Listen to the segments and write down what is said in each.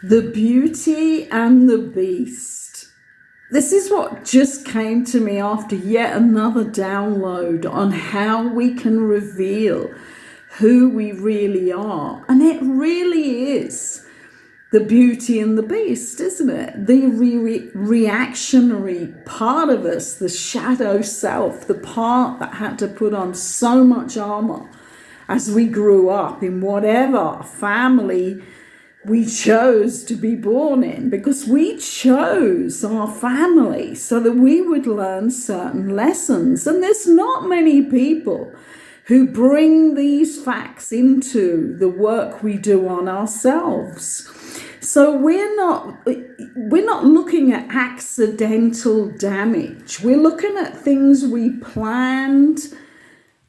The Beauty and the Beast. This is what just came to me after yet another download on how we can reveal who we really are. And it really is the beauty and the beast, isn't it? The reactionary part of us, the shadow self, the part that had to put on so much armor as we grew up in whatever family we chose to be born in, because we chose our family so that we would learn certain lessons. And there's not many people who bring these facts into the work we do on ourselves. So we're not looking at accidental damage. We're looking at things we planned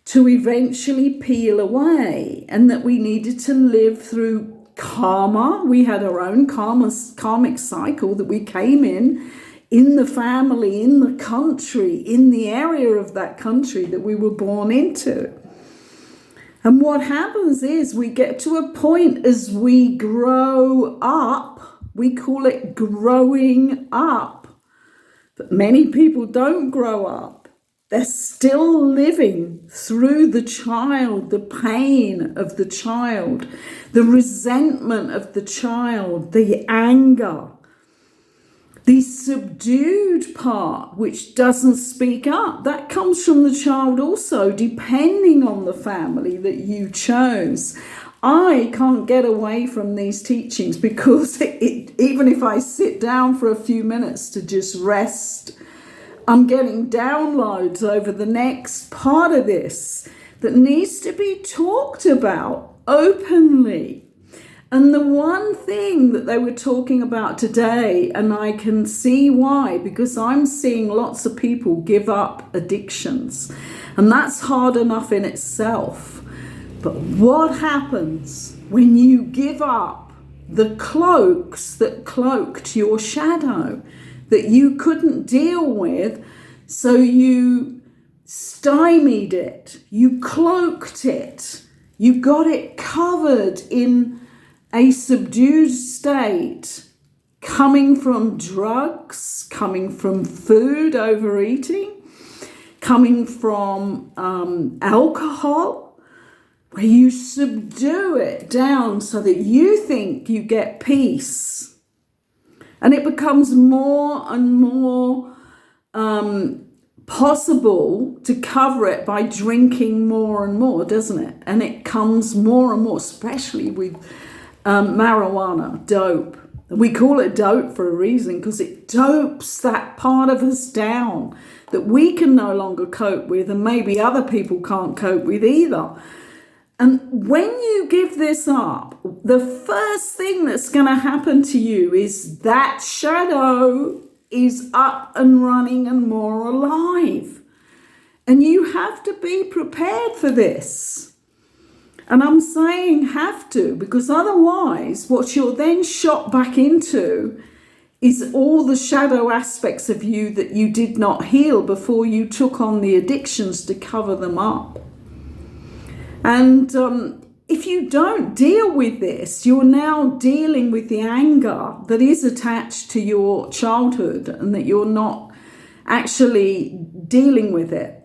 to eventually peel away, and that we needed to live through karma. We had our own karmic cycle that we came in the family, in the country, in the area of that country that we were born into. And what happens is we get to a point as we grow up, we call it growing up, but many people don't grow up. They're still living through the child, the pain of the child, the resentment of the child, the anger, the subdued part which doesn't speak up. That comes from the child also, depending on the family that you chose. I can't get away from these teachings because even if I sit down for a few minutes to just rest, I'm getting downloads over the next part of this that needs to be talked about openly. And the one thing that they were talking about today, and I can see why, because I'm seeing lots of people give up addictions, and that's hard enough in itself. But what happens when you give up the cloaks that cloaked your shadow, that you couldn't deal with, so you stymied it, you cloaked it, you got it covered in a subdued state, coming from drugs, coming from food, overeating, coming from alcohol, where you subdue it down so that you think you get peace. And it becomes more and more possible to cover it by drinking more and more, doesn't it? And it comes more and more, especially with marijuana, dope. We call it dope for a reason, because it dopes that part of us down that we can no longer cope with, and maybe other people can't cope with either. And when you give this up, the first thing that's going to happen to you is that shadow is up and running and more alive. And you have to be prepared for this. And I'm saying have to, because otherwise what you're then shot back into is all the shadow aspects of you that you did not heal before you took on the addictions to cover them up. And if you don't deal with this, you're now dealing with the anger that is attached to your childhood, and that you're not actually dealing with it.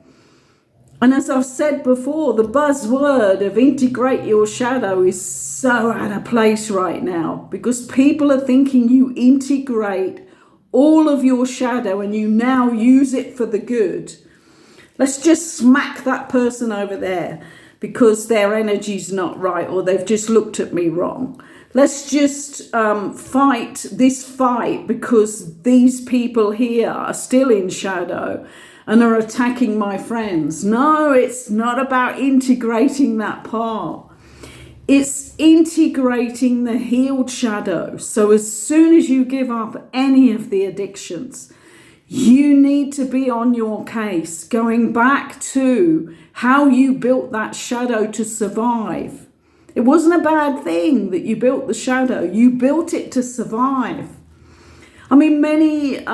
And as I've said before, the buzzword of integrate your shadow is so out of place right now, because people are thinking you integrate all of your shadow and you now use it for the good. Let's just smack that person over there because their energy's not right, or they've just looked at me wrong. Let's just fight this fight because these people here are still in shadow and are attacking my friends. No, it's not about integrating that part. It's integrating the healed shadow. So as soon as you give up any of the addictions, you need to be on your case, going back to how you built that shadow to survive. It wasn't a bad thing that you built the shadow. You built it to survive. I mean, many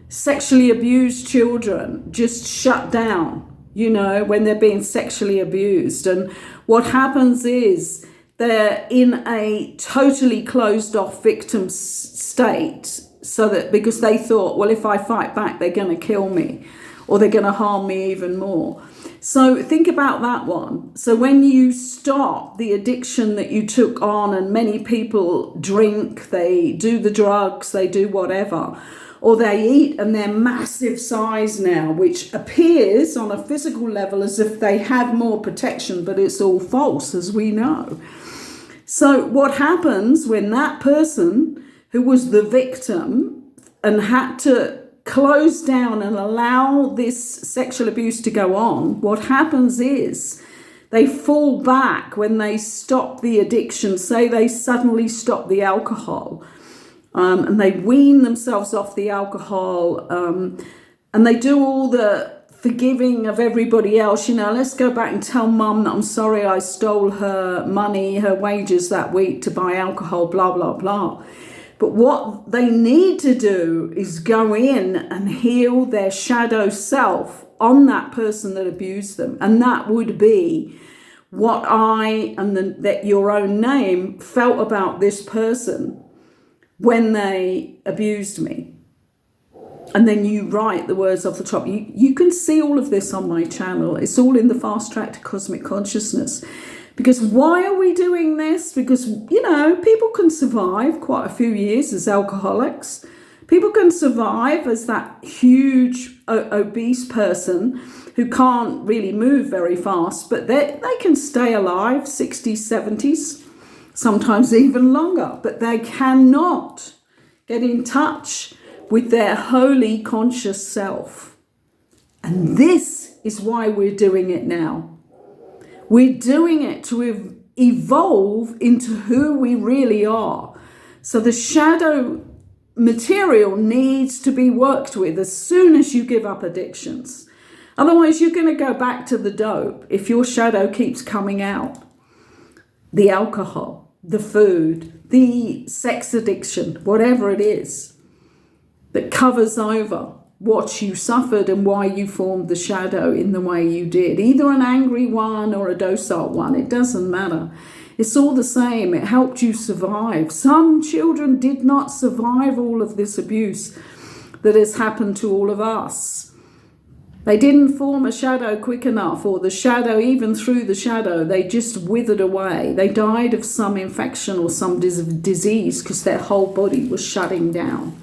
sexually abused children just shut down, when they're being sexually abused. And what happens is they're in a totally closed off victim state, so that because they thought, well, if I fight back, they're going to kill me or they're going to harm me even more. So think about that one. So when you stop the addiction that you took on, and many people drink, they do the drugs, they do whatever, or they eat and they're massive size now, which appears on a physical level as if they have more protection, but it's all false, as we know. So what happens when that person who was the victim and had to close down and allow this sexual abuse to go on, what happens is they fall back when they stop the addiction. Say they suddenly stop the alcohol, and they wean themselves off the alcohol, and they do all the forgiving of everybody else. Let's go back and tell mum that I'm sorry I stole her money, her wages that week to buy alcohol, blah, blah, blah. But what they need to do is go in and heal their shadow self on that person that abused them. And that would be what I and that your own name felt about this person when they abused me. And then you write the words off the top. You can see all of this on my channel. It's all in the Fast Track to Cosmic Consciousness. Because why are we doing this? Because, people can survive quite a few years as alcoholics. People can survive as that huge obese person who can't really move very fast, but they can stay alive 60s, 70s, sometimes even longer. But they cannot get in touch with their holy conscious self. And this is why we're doing it now. We're doing it to evolve into who we really are. So the shadow material needs to be worked with as soon as you give up addictions. Otherwise, you're going to go back to the dope if your shadow keeps coming out. The alcohol, the food, the sex addiction, whatever it is that covers over what you suffered and why you formed the shadow in the way you did. Either an angry one or a docile one, it doesn't matter. It's all the same. It helped you survive. Some children did not survive all of this abuse that has happened to all of us. They didn't form a shadow quick enough, or the shadow, even through the shadow, they just withered away. They died of some infection or some disease because their whole body was shutting down.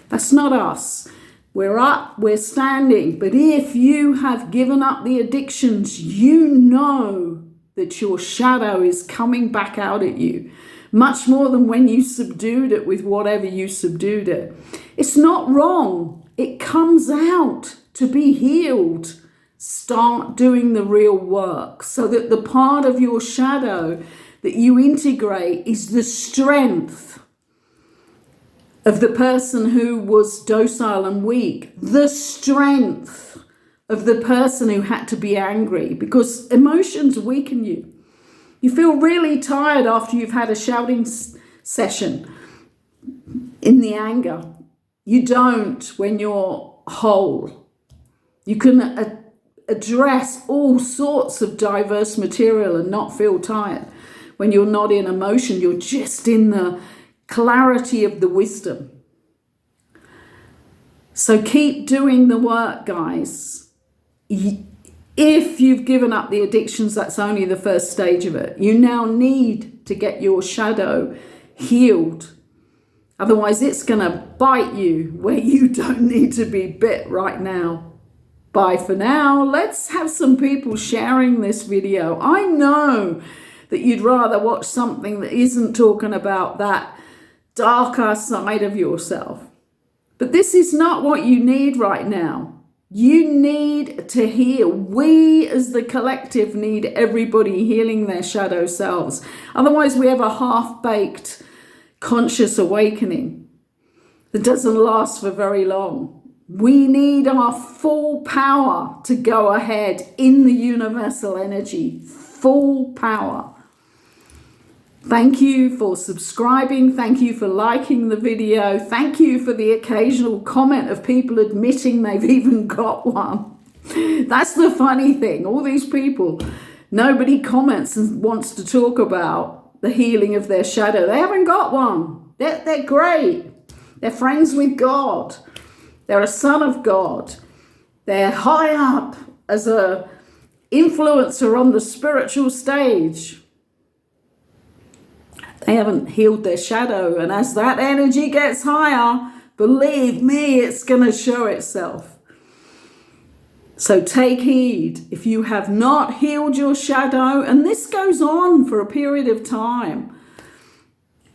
That's not us. We're up, we're standing. But if you have given up the addictions, you know that your shadow is coming back out at you, much more than when you subdued it with whatever you subdued it. It's not wrong. It comes out to be healed. Start doing the real work so that the part of your shadow that you integrate is the strength of the person who was docile and weak, the strength of the person who had to be angry, because emotions weaken you. You feel really tired after you've had a shouting session in the anger. You don't when you're whole. You can address all sorts of diverse material and not feel tired. When you're not in emotion, you're just in the clarity of the wisdom. So keep doing the work, guys. If you've given up the addictions, that's only the first stage of it. You now need to get your shadow healed. Otherwise, it's going to bite you where you don't need to be bit right now. Bye for now. Let's have some people sharing this video. I know that you'd rather watch something that isn't talking about that darker side of yourself. But this is not what you need right now. You need to heal. We as the collective need everybody healing their shadow selves. Otherwise, we have a half-baked conscious awakening that doesn't last for very long. We need our full power to go ahead in the universal energy. Full power. Thank you for subscribing. Thank you for liking the video. Thank you for the occasional comment of people admitting they've even got one. That's the funny thing. All these people, nobody comments and wants to talk about the healing of their shadow. They haven't got one. They're great. They're friends with God. They're a son of God. They're high up as a influencer on the spiritual stage. They haven't healed their shadow. And as that energy gets higher, believe me, it's going to show itself. So take heed. If you have not healed your shadow, and this goes on for a period of time,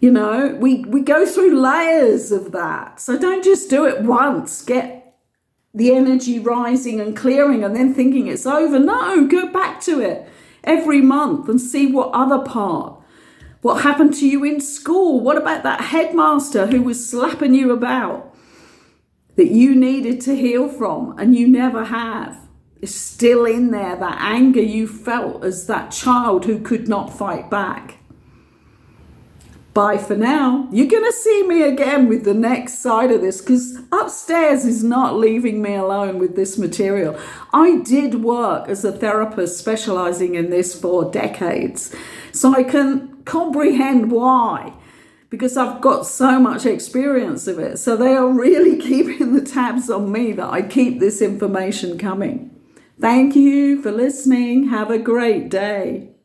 you know, we go through layers of that. So don't just do it once, get the energy rising and clearing and then thinking it's over. No, go back to it every month and see what other part. What happened to you in school? What about that headmaster who was slapping you about that you needed to heal from and you never have? It's still in there, that anger you felt as that child who could not fight back. Bye for now. You're going to see me again with the next side of this, because upstairs is not leaving me alone with this material. I did work as a therapist specializing in this for decades, so I can comprehend why, because I've got so much experience of it. So they are really keeping the tabs on me that I keep this information coming. Thank you for listening. Have a great day.